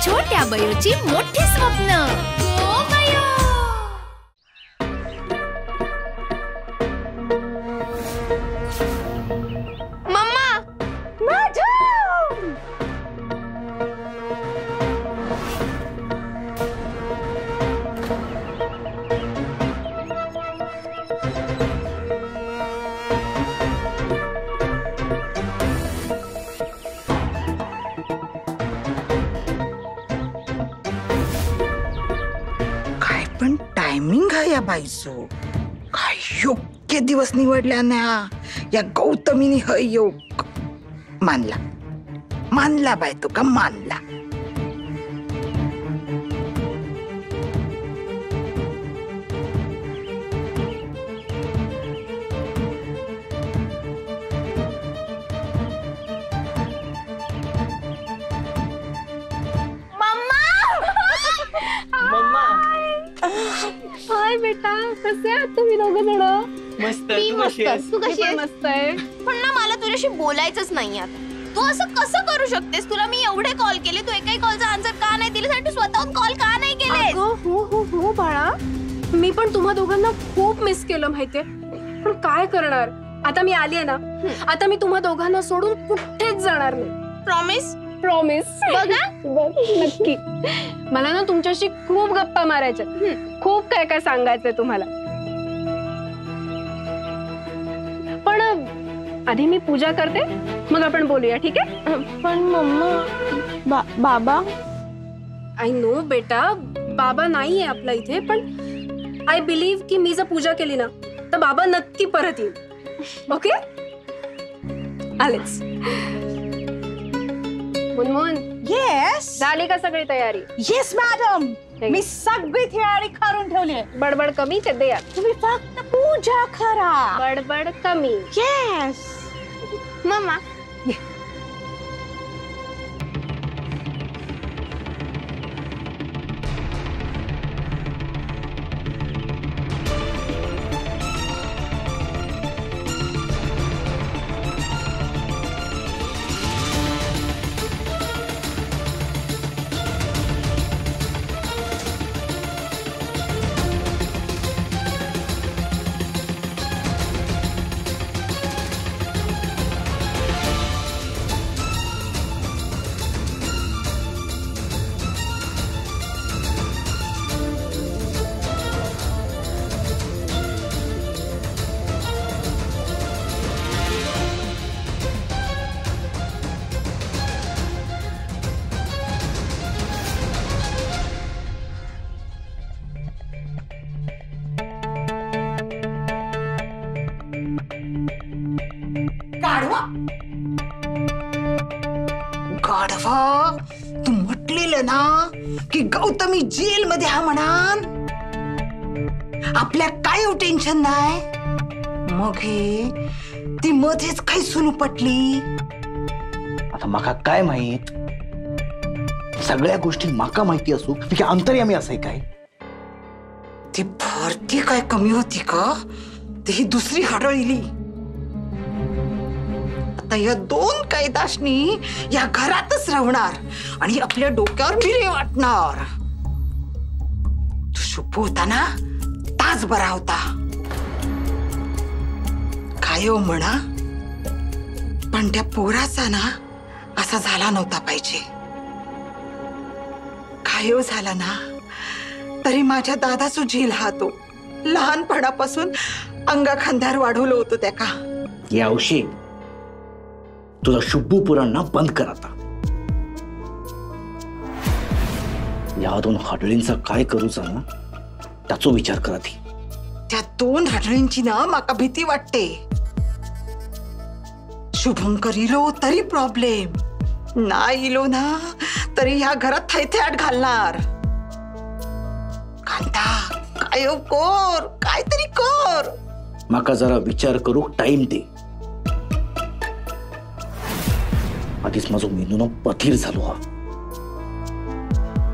छोट्या बयोची मोठी स्वप्न. गो बयो. मम्मा माझा टायमिंग आहे या बाईचो. काय योग्य दिवस निवडल्या ना या गौतमीने. ह योग मानला मानला बाय तो का मानला. हाय बेटा, कसे आहात तुम्ही दोघं जण? मस्त. मी मस्त. तू कशी आहेस? मस्त आहे. पण ना मला तुझ्याशी बोलायचंच नाही आता. तू असं कसं करू शकतेस? तुला मी एवढे कॉल केले, तू एकही कॉलचा आन्सर का नाही दिलास आणि तू स्वतःहून कॉल का नाही केलेस? हो बाळा, मी पण तुम्हा दोघांना खूप मिस केलं माहितीये. पण काय करणार, आता मी आली आहे ना, आता मी तुम्हा दोघांना सोडून कुठेच जाणार नाही. प्रॉमिस? प्रॉमिस. बघा नक्की. मला ना तुमच्याशी खूप गप्पा मारायच्या, खूप काय काय सांगायचंय तुम्हाला. पण आधी मी पूजा करते, मग आपण बोलूया, ठीक आहे? पण मम्मा बाबा. आय नो बेटा, बाबा नाहीये आपल्या इथे, पण आय बिलीव्ह की मी जर पूजा केली ना तर बाबा नक्की परत येईल. ओके, आलेच. मुनमुन, येस झाली का सगळी तयारी? येस मॅडम, मी सगळी तयारी करून ठेवली आहे. बडबड कमी ते द्या. तुम्ही फक्त पूजा करा. बडबड कमी. Yes mamma. गाढवा, तू म्हटलेलं ना की गौतमी जेल मध्ये हा म्हणान. आपल्या काय टेन्शन नाही. मग हे ती मध्येच काही सुनू पटली. आता माका काय माहित, सगळ्या गोष्टी माका माहिती असू की अंतर्यामी असं काय. ती भरती काय कमी होती का? ती दुसरी हडळली. आता या दोन कैदाशनी या घरातच राहणार आणि आपल्या डोक्यावर मिरे वाटणार. तू शुभ होता ना, ताच बरा होता. काय हो म्हणा, पण त्या पोराचा ना असा झाला नव्हता पाहिजे. काय हो झाला ना तरी माझ्या दादाचा झील हा तो. लहानपणापासून अंगा खांद्यावर वाढवलं होतं त्या का. यावशी तुझा शुभू पुराण बंद कर आता. या दोन हडळींचा काय करूचा ना त्याचा विचार करा. ती त्या दोन हडळींची ना माका भीती वाटते. शुभंकर इलो तरी प्रॉब्लेम, नाही इलो ना तरी ह्या घरात थैथ्याट घालणार. कांता काय कर, काहीतरी कर. माका जरा विचार करू टाइम दे. आधीच माझो मेंदून पथीर झालो हा.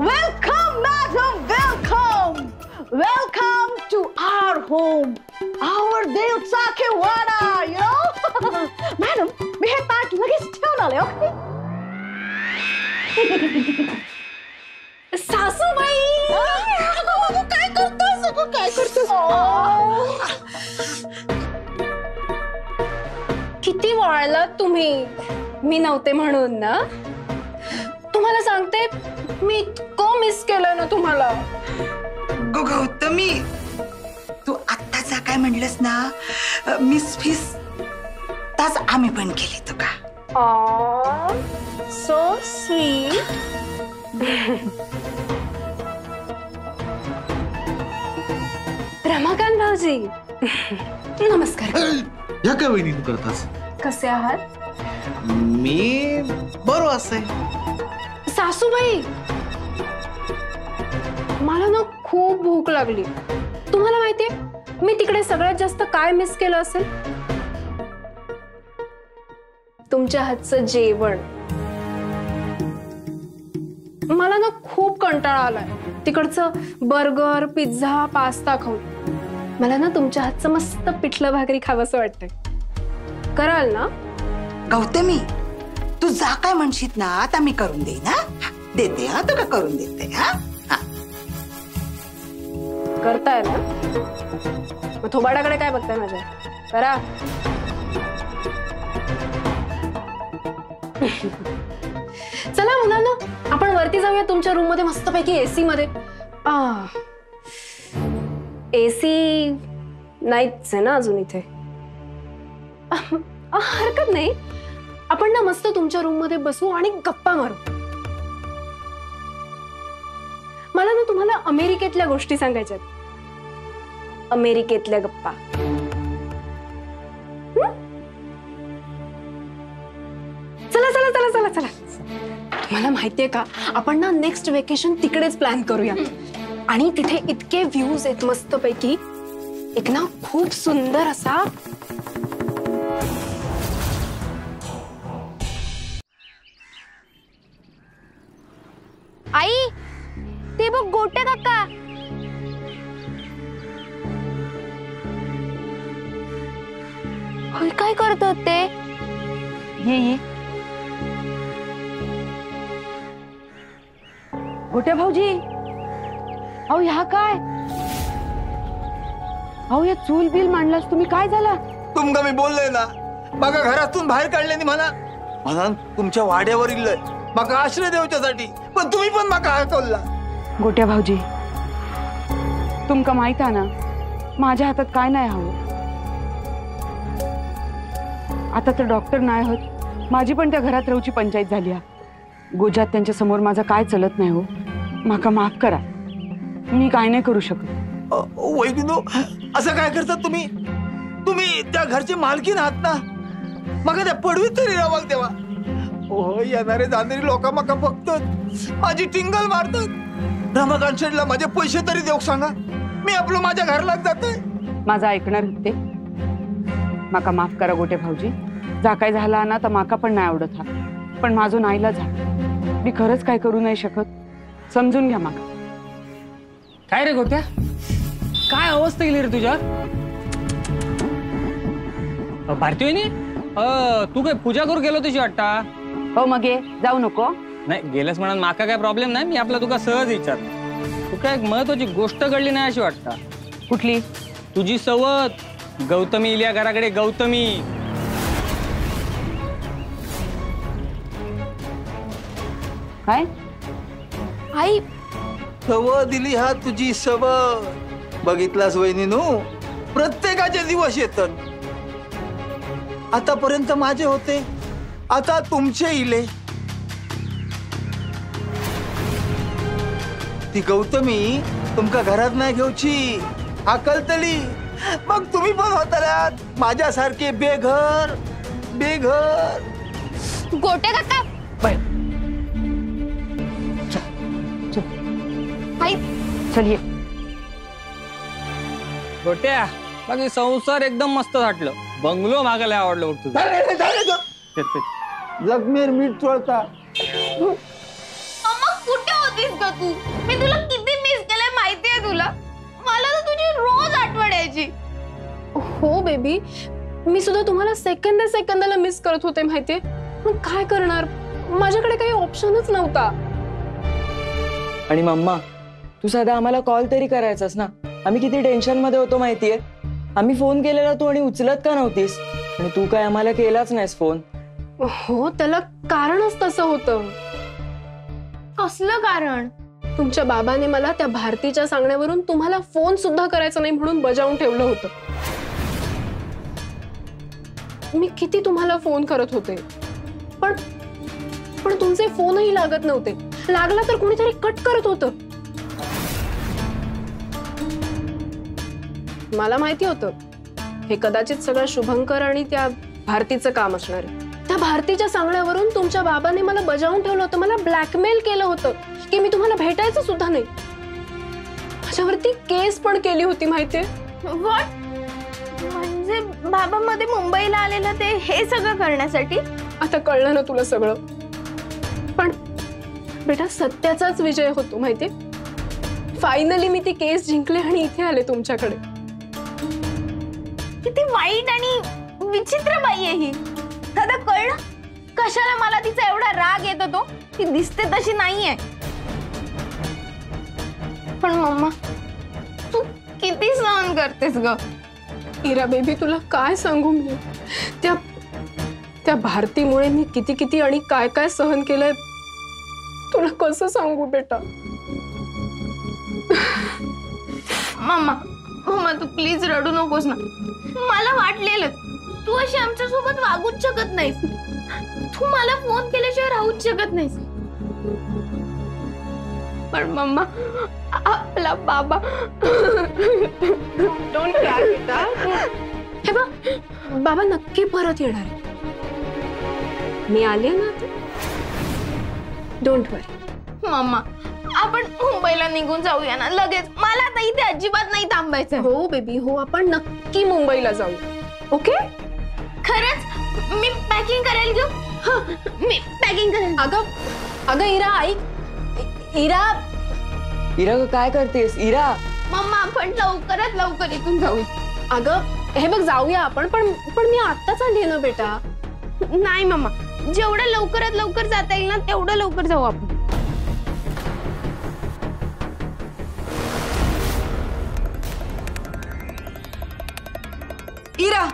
Welcome madam, welcome. Welcome to our home, our दिलचा वाडा. यू नो मॅडम, मी हे ताट लगेच ठेवून आले. ओके सासूबाई काय करतोस काय करतोस? किती वाळलात तुम्ही, मी नव्हते म्हणून ना. तुम्हाला सांगते, मी इतकं मिस केलं ना तुम्हाला. गौतमी, तू आत्ताचा काय म्हणलंस ना, मिस फिस ताच आम्ही पण केली तुका. So sweet. रमाकांत भाऊजी, नमस्कार. ह्या काय वहिनी तू करतास? कसे आहात? मी बरो असे. सासूबाई, मला ना खूप भूक लागली. तुम्हाला माहितीये मी तिकडे सगळ्यात जास्त काय मिस केलं असेल? तुमच्या हातचं जेवण. मला ना खूप कंटाळा आलाय तिकडचं बर्गर, पिझ्झा, पास्ता खाऊन. मला ना तुमच्या हातचं मस्त पिठलं भाकरी खावंसं वाटतंय. कराल ना? गौतमी, तू जा काय म्हणशीत ना, आता मी करून देईन. हा, देते. हा, तुला करून देते. हा, करताय ना? मग थोबाडाकडे काय बघताय माझ्या? करा. चला मुलांनो, आपण वरती जाऊया तुमच्या रूम मध्ये, मस्तपैकी एसी मध्ये. एसी नाहीच आहे ना अजून इथे. हरकत नाही, आपण ना मस्त तुमच्या रूम मध्ये बसू आणि गप्पा मारू. मला ना तुम्हाला अमेरिकेतल्या गोष्टी सांगायच्यात. अमेरिकेतल्या गप्पा. चला चला चला चला चला. तुम्हाला माहितीये का, आपण ना नेक्स्ट वेकेशन तिकडेच प्लॅन करूया. आणि तिथे इतके व्ह्यूज आहेत मस्तपैकी. एक ना खूप सुंदर असा आई, ते बघ गोटे काका. काय करत होते? ये गोट्या भाऊजी, अहो ह्या काय? अहो या चूल बिल मांडलास तुम्ही, काय झाला? तुमका मी बोललोय ना, माका घरातून बाहेर काढले म्हणा. म्हणा तुमच्या वाड्यावर इल्लय माका आश्रय देवच्यासाठी, पण तुम्ही पण माका हकलला. गोट्या भाऊजी, तुमका माहित आहे ना माझ्या हातात काय नाही हवं. आता तर डॉक्टर नाही होत, माझी पण त्या घरात राहूची पंचायत झाली. गोजात त्यांच्या समोर माझा काय चलत नाही हो. माका माफ करा, मी काय नाही करू शकत. वैदिनो, असं काय करतात तुम्ही? तुम्ही त्या घरचे मालकीन आहात ना, मग त्या पडवीत तरी राहाल तेव्हा. हो, येणारे जाणारी लोक मका बघतात, माझी टिंगल मारतात. रमाकांत शेडला माझे पैसे तरी देऊ सांगा, मी आपलं माझ्या घरला जातोय. माझं ऐकणार होते. माका माफ करा गोटे भाऊजी, जा काय झाला ना तर माका पण नाही आवडत हा, पण माझं नाईला जा. मी खरंच काय करू नाही शकत, समजून घ्या माका. काय रे गोट्या, काय अवस्था गेली रे तुझ्या? भारतीय तू काय पूजा करू गेलो तुझी वाटता? हो मग ये, जाऊ नको. नाही गेलस म्हणून माका काय प्रॉब्लेम नाही, मी आपला तुका सहज विचार. तू काय एक महत्वाची गोष्ट घडली नाही अशी वाटता. कुठली? तुझी सवत गौतमी इल्या घराकडे. गौतमी काय? आई, सव दिली हा तुझी सव. बघितलास वहिनीनू, प्रत्येकाचे दिवस येतात. आतापर्यंत माझे होते, आता तुमचे इले. ती गौतमी तुमका घरात नाही घेऊची हाकलतली, मग तुम्ही पण होताल्यात माझ्यासारखे बेघर बेघर. गोटे काका. आई, चल ये. गोट्या, बाकी संसार एकदम मस्त वाटलं. बंगलो मागायला आवडलं बघ तुझं. जगमेर मीठ चोळता. मग कुठे होतीस ग तू? मी तुला किती मिस केलंय माहितीये तुला? मला तर तुझी रोज आठवण यायची. हो बेबी, मी सुद्धा तुम्हाला सेकंदाला मिस करत होते माहितीये. पण काय करणार, माझ्याकडे काही ऑप्शनच नव्हता. आणि मम्मा तू साधा आम्हाला कॉल तरी करायचास ना. आम्ही किती टेन्शन मध्ये होतो माहितीये. आम्ही फोन केलेला तू आणि उचलत का नव्हतीस. आणि तू काय आम्हाला केलाच नाहीस फोन. हो त्याला कारणच तसं होतं. कसलं कारण? तुमच्या बाबाने मला त्या भारतीच्या सांगण्यावरून तुम्हाला फोन सुद्धा करायचा नाही म्हणून बजावून ठेवलं होतं. मी किती तुम्हाला फोन करत होते पण तुमचे फोनही लागत नव्हते. लागला तर कोणीतरी कट करत होतं. मला माहिती होतं हे कदाचित सगळं शुभंकर आणि त्या भारतीचं काम असणार आहे. त्या भारतीच्या सांगण्यावरून तुमच्या बाबाने मला बजावून ठेवलं होतं. मला ब्लॅकमेल केलं होतं की मी तुम्हाला भेटायचं सुद्धा नाही. माझ्यावरती केस पण केली होती माहितीये. व्हॉट? म्हणजे बाबा मध्ये मुंबईला आलेला ते हे सगळं करण्यासाठी? आता कळलं ना तुला सगळं. पण बेटा सत्याचाच विजय होतो माहितीये. फायनली मी ती केस जिंकले आणि इथे आले तुमच्याकडे. किती वाईट आणि विचित्र बाई आहे ही. दादा कळलं कशाला मला तिचा एवढा राग येत होतो. ती दिसते तशी नाहीये. पण मम्मा तू किती सहन करतेस ग. इरा बेबी तुला काय सांगू मी. त्या भारतीमुळे मी किती किती आणि काय काय सहन केलंय तुला कसं सांगू बेटा. मम्मा मम्मा तू प्लीज रडू नकोस ना. मला वाटलेलं तू अशी आमच्या सोबत वागूच शकत नाहीस. तू मला फोन केल्याशिवाय राहूच शकत नाहीस. पण मम्मा आपला बाबा डोंट क्राय बेटा. हे बघ बाबा नक्की परत येणार आहे. मी आले ना डोंट वरी. मम्मा आपण मुंबईला निघून जाऊया ना लगेच. मला आता इथे अजिबात नाही थांबायचं. हो बेबी हो आपण नक्की मुंबईला जाऊ. ओके खरंच मी पॅकिंग करेल ग. मी पॅकिंग करेल. अगं इरा ऐक. इरा इरा काय करतेस इरा. मम्मा आपण लवकरात लवकर इथून जाऊ. अगं हे बघ जाऊया आपण पण मी आत्ताच आली ना बेटा. नाही मम्मा जेवढं लवकरात लवकर जाता येईल ना तेवढं लवकर जाऊ आपण. इरा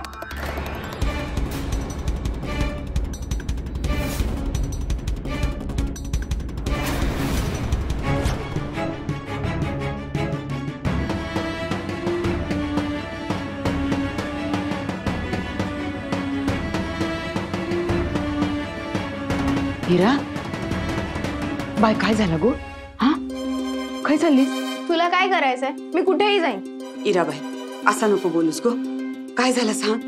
हिरा बाय काय झालं गो. हा काय चाललीस. तुला काय करायचंय. मी कुठेही जाईन. इराबाई असा नको बोलूस गो. काय झालं सांग.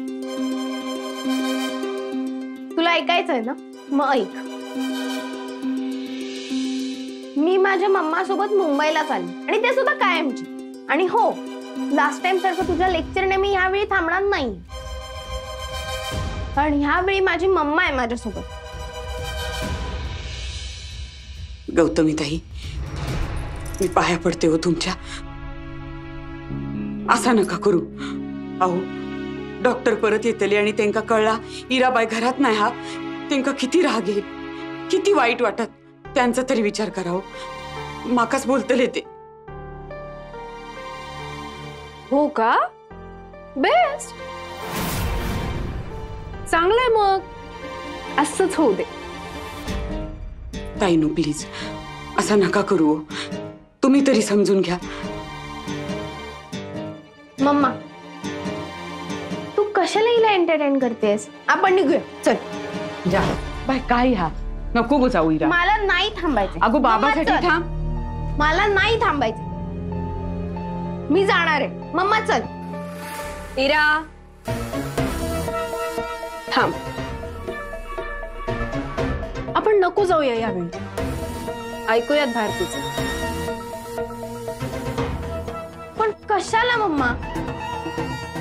तुला ऐकायचंय ना मग ऐक. मी माझ्या मम्मा सोबत मुंबईला चालली आणि ते सुद्धा कायमची. आणि हो लास्ट टाइम सारखं तुझ्या लेक्चरने मी यावेळी थांबणार नाही. कारण ह्यावेळी माझी मम्मा आहे माझ्यासोबत. गौतमी ताई मी पाया पडते हो तुमच्या. असा नका करू. अहो डॉक्टर परत येतले आणि त्यांका कळला इराबाई घरात नाही हा त्यांका किती राग येईल किती वाईट वाटत. त्यांचा तरी विचार करावं. माकाच बोलतले ते. हो का बेस्ट चांगलंय मग असंच होऊ दे. ताई नो प्लीज असा नका करू. तुम्ही तरी समजून घ्या. मम्मा तू कशाला हिला एंटरटेन करतेस. आपण निघूया चल. जा बाय काय हा नको गो जाऊ इरा. मला नाही थांबायचं. अगो बाबासाठी मम्मा, चल. थांब. मला नाही थांबायचं. मी जाणार आहे. मम्मा चल. इरा थांब. आपण नको जाऊया यावेळी. ऐकूयात भारतीचं. पण कशाला मम्मा.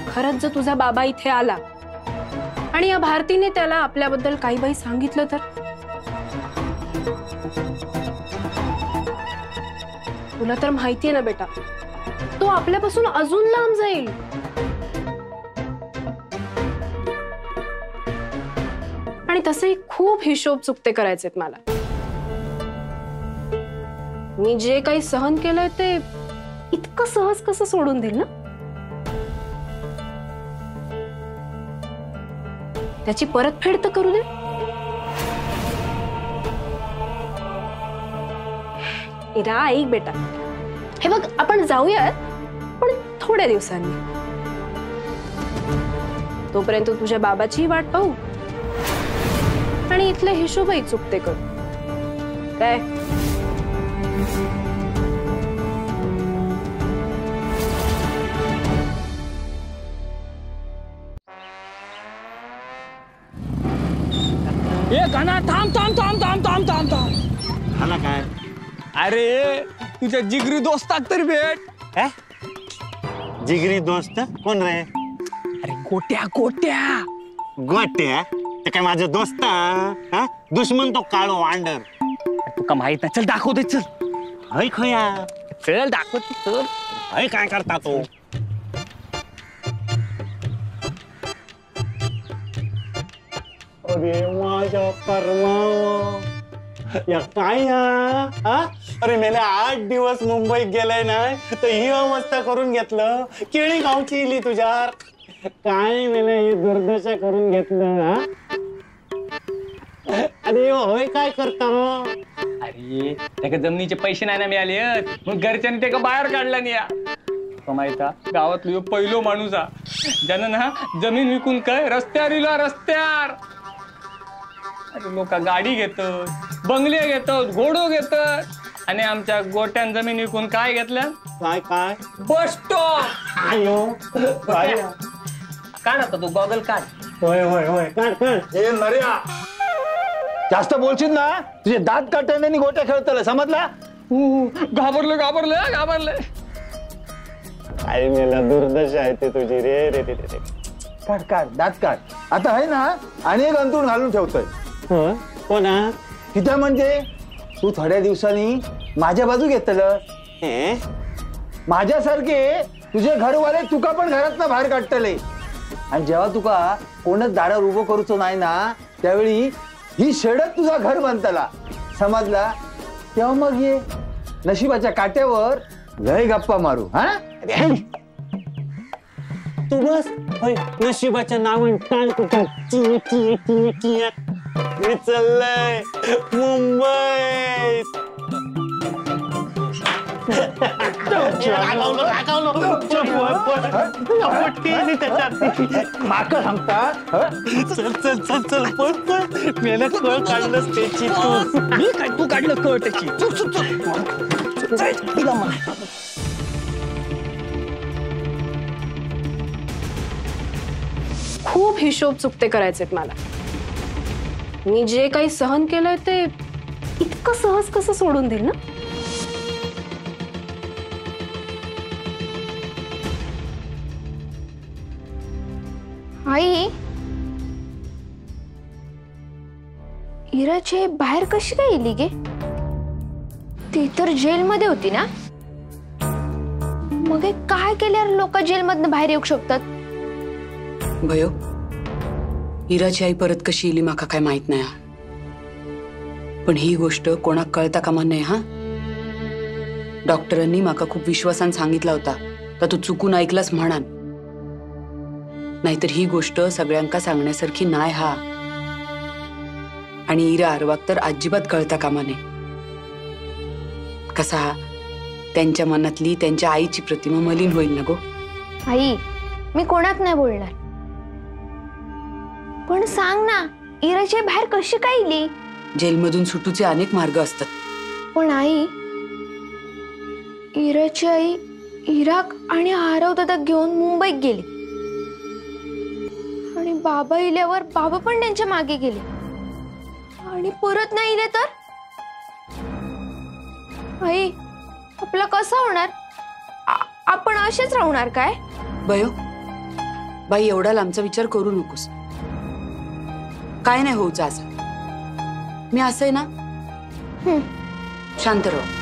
खरंच जर तुझा बाबा इथे आला आणि या भारतीने त्याला आपल्याबद्दल काही बाई सांगितलं तर. तुला तर माहितीये ना बेटा तो आपल्यापासून अजून लांब जाईल. आणि तसेही खूप हिशोब चुकते करायचेत मला. मी जे काही सहन केलंय ते इतकं सहज कसं सोडून देईल ना? त्याची परतफेड तर करू दे. इरा ऐक बेटा, हे बघ आपण जाऊयात पण थोड्या दिवसांनी. तोपर्यंत तुझ्या बाबाची वाट पाहू आणि इथले हिशोबही चुकते करू. काय ए गाना थांब थांब थांब थांब थांब थांब थांब. हा ना काय? अरे तुझ्या जिगरी दोस्ताक तरी भेट. काय जिगरी दोस्त कोण रे? अरे गोट्या गोट्या. गोट्या? ते काय माझं दोस्त हा? दुश्मन तो काळो वांडर. तुका माहित नाही, चल दाखव दे. चल हय खया, चल दाखव चल. हय काय करता तो? अरे माझ्या कर्मा या काय हा? अरे मेले 8 दिवस मुंबईत गेलाय नाही तर ही अवस्था करून घेतलं. केळी गावची इली तुझ्यावर. काय मेले हे दुर्दशा करून घेतलं हा? अरे होय काय करता? अरे त्याला जमिनीचे पैसे नाही ना मिळाले मग घरच्यांनी त्याला बाहेर काढला नाही. माहिता गावातलो पहिलो माणूस हा ज्यानं ना जमीन विकून काय रस्त्यावर इलो. रस्त्यावर अरे लोक गाडी घेतात, बंगले घेतात, घोडो घेतात आणि आमच्या गोट्यान जमीन विकून काय घेतल्या? काय काय? Bus stop. आयो काढ आता तू गॉगल काढ. होय होय होय काढ काढ. हे नर्या, जास्त बोलशील ना तुझे दात काटण्याने गोट्या खेळतलं, समजला? घाबरलो घाबरलो घाबरले. आई मेला दुर्दशा आहे ते तुझी रे रे रे रे. काढ काढ दात काढ. आता आहे ना अनेक अंतरून घालून ठेवतोय. कोणा? तिथं म्हणजे तू थोड्या दिवसांनी माझ्या बाजू घेतलं. माझ्यासारखे तुझे घरवाले तुका पण घरातनं बाहेर काढतले आणि जेव्हा तुका कोणच दारावर उभं करूचो नाही ना त्यावेळी ही शेडत तुझा घर बांधतला, समजला? तेव्हा मग ये नशिबाच्या काट्यावर लय गप्पा मारू. हा तू बस नशिबाच्या नावान टाळ कुठं मी चाललंय मुंबईत. माका सांगता चल चल चल चल पण मेहनत कळ काढलंस त्याची तू. मी काय तू काढलं कळ त्याची. खूप हिशोब चुकते करायचेत मला. मी जे काही सहन केलंय ते इतकं सहज कसं सोडून देईल ना? आई, इराची बाहेर कशी काय गेली गे? ती तर जेलमध्ये होती ना? मग हे काय केल्यावर लोक जेलमधनं बाहेर येऊ शकतात? भयो, इराची आई परत कशी येली माका काय माहित नाही. पण ही गोष्ट कोणाक कळता कामा नाही. हा डॉक्टरांनी माका खूप विश्वासान सांगितला होता तर तू चुकून ऐकलास म्हणान. नाहीतर ही गोष्ट सगळ्यांका सांगण्यासारखी नाही. हा आणि इरा अरवाक तर अजिबात कळता कामा नाही. कसा त्यांच्या मनातली त्यांच्या आईची प्रतिमा मलिन होईल ना गो. आई, मी कोणाक नाही बोलणार, पण सांग ना इराची आई बाहेर कशी काय गेली? जेलमधून सुटूचे अनेक मार्ग असतात. पण आई, इराची आई इराक आणि आरव दादा घेऊन मुंबईत गेली आणि बाबा इल्यावर बाबा पण त्यांच्या मागे गेले आणि परत नाही इले तर आई आपलं कसं होणार? आपण असेच राहणार काय? भयो, बाई एवढा लांबचा विचार करू नकोस. काय नाही होऊच असं. मी असं आहे ना, शांत राह.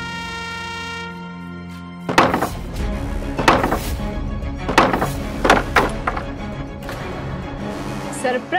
सरप्राईज